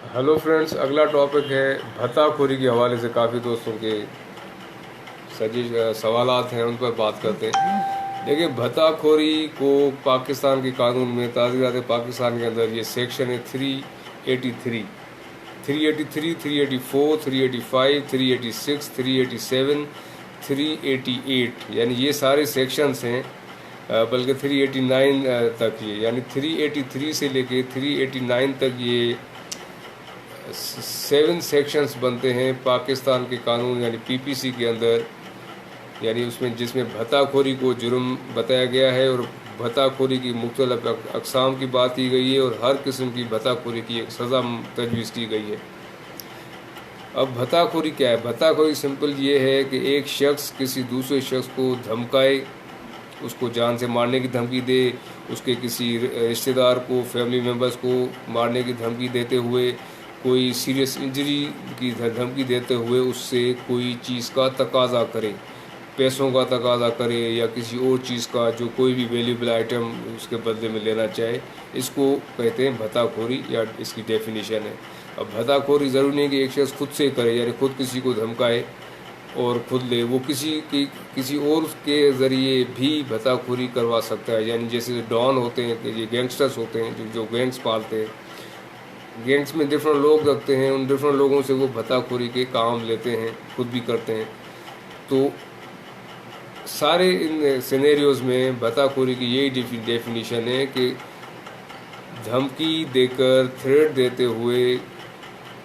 Hello friends, अगला topic है भत्ताखोरी के हवाले से काफ़ी दोस्तों के सवालात हैं, उन पर बात करते हैं। देखिए, भत्ताखोरी को पाकिस्तान के कानून में ताज़ीरात पाकिस्तान के अंदर ये सेक्शन है 383, 384, 385, 386, 387, 388, यानी ये सारे सेक्शंस हैं। बल्कि 389 तक ये, यानी 383 से लेके 389 तक ये 7 सेक्शंस बनते हैं पाकिस्तान के कानून यानी पीपीसी के अंदर, यानी उसमें जिसमें भत्ताखोरी को जुर्म बताया गया है और भत्ताखोरी की मुख्तलिफ अक़साम की बात की गई है और हर किस्म की भत्ताखोरी की एक सज़ा तजवीज़ की गई है। अब भत्ताखोरी क्या है? भत्ताखोरी सिंपल ये है कि एक शख्स किसी दूसरे शख्स को धमकाए, उसको जान से मारने की धमकी दे, उसके किसी रिश्तेदार को, फैमिली मेम्बर्स को मारने की धमकी देते हुए, कोई सीरियस इंजरी की धमकी देते हुए उससे कोई चीज़ का तकाजा करे, पैसों का तकाजा करे या किसी और चीज़ का जो कोई भी वैल्यूबल आइटम उसके बदले में लेना चाहे, इसको कहते हैं भत्ताखोरी या इसकी डेफिनेशन है। अब भत्ताखोरी ज़रूरी नहीं कि एक शख्स खुद से करे, यानी खुद किसी को धमकाए और खुद ले, वो किसी और के ज़रिए भी भत्ताखोरी करवा सकता है। यानी जैसे डॉन होते हैं कि ये गैंगस्टर्स होते हैं जो गैंग्स पालते हैं, गैंग्स में डिफरेंट लोग रखते हैं, उन डिफरेंट लोगों से वो भत्ताखोरी के काम लेते हैं, खुद भी करते हैं। तो सारे इन सिनेरियोज़ में भत्ताखोरी की यही डेफिनेशन है कि धमकी देकर, थ्रेट देते हुए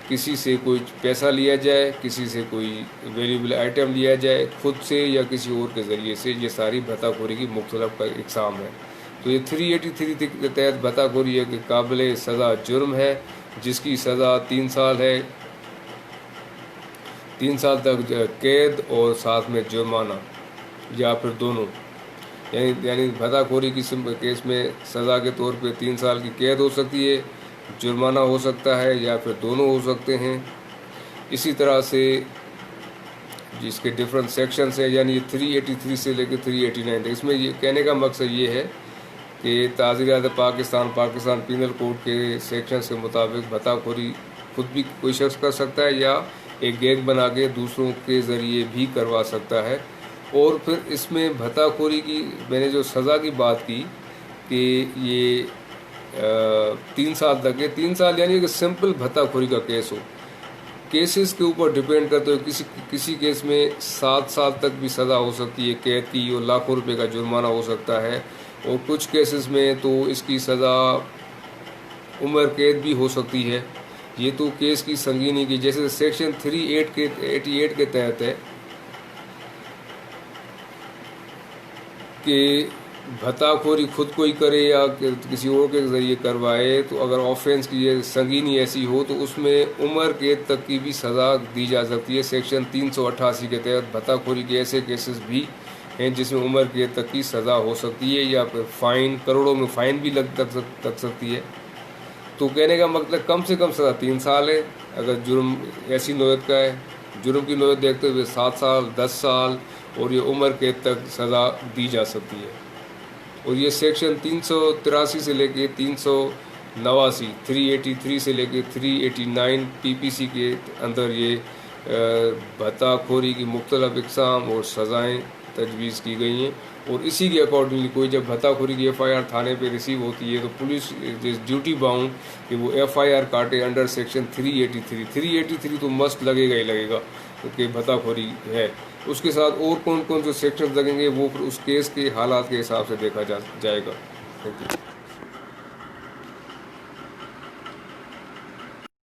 किसी से कोई पैसा लिया जाए, किसी से कोई वैल्यूबल आइटम लिया जाए, खुद से या किसी और के ज़रिए से, ये सारी भत्ताखोरी की मुख्तलिफ इक़साम है। तो ये 383 के तहत भत्ताखोरी है कि काबिल सज़ा जुर्म है, जिसकी सज़ा 3 साल है, 3 साल तक कैद और साथ में जुर्माना या फिर दोनों। यानी भत्ताखोरी की केस में सज़ा के तौर पे 3 साल की कैद हो सकती है, जुर्माना हो सकता है या फिर दोनों हो सकते हैं। इसी तरह से जिसके डिफरेंट सेक्शंस हैं, यानी 383 से लेकर 389 तक। इसमें ये कहने का मकसद ये है कि ताज़ीरात पाकिस्तान पीनल कोड के सेक्शंस के मुताबिक भत्ताखोरी खुद भी कोई शख्स कर सकता है या एक गैंग बना के दूसरों के ज़रिए भी करवा सकता है। और फिर इसमें भत्ताखोरी की मैंने जो सज़ा की बात की कि ये 3 साल तक है, 3 साल यानी कि सिंपल भत्ताखोरी का केस हो। केसेस के ऊपर डिपेंड करते हुए किसी केस में 7 साल तक भी सज़ा हो सकती है कैद की, और लाखों रुपए का जुर्माना हो सकता है। और कुछ केसेस में तो इसकी सज़ा उम्र कैद भी हो सकती है। ये तो केस की संगीनी की, जैसे सेक्शन 388 के तहत है कि भत्ताखोरी खुद कोई करे या किसी और के ज़रिए करवाए, तो अगर ऑफेंस की ये संगीनी ऐसी हो तो उसमें उम्र कैद तक की भी सज़ा दी जा सकती है। सेक्शन 388 के तहत भत्ताखोरी के ऐसे केसेस भी हैं जिसमें उम्र कैद तक की सज़ा हो सकती है या फिर फ़ाइन, करोड़ों में फ़ाइन भी लग सकती है। तो कहने का मतलब कम से कम सज़ा 3 साल है अगर जुर्म ऐसी नौयत का है। जुर्म की नौयत देखते हुए 7 साल, 10 साल और ये उम्र कैद तक सज़ा दी जा सकती है। और ये सेक्शन 383 से लेके 389, 383 से लेके 389 पीपीसी के अंदर ये भत्ताखोरी की मुख्तलिफ इक़साम और सज़ाएँ तजवीज़ की गई हैं। और इसी के अकॉर्डिंगली कोई जब भत्ताखोरी की FIR थाने पे रिसीव होती है तो पुलिस इज ड्यूटी बाउंड कि वो FIR काटे अंडर सेक्शन 383 तो मस्ट लगेगा ही लगेगा क्योंकि भत्ताखोरी है। उसके साथ और कौन कौन से सेक्शन लगेंगे वो फिर उस केस के हालात के हिसाब से देखा जाएगा। Thank you.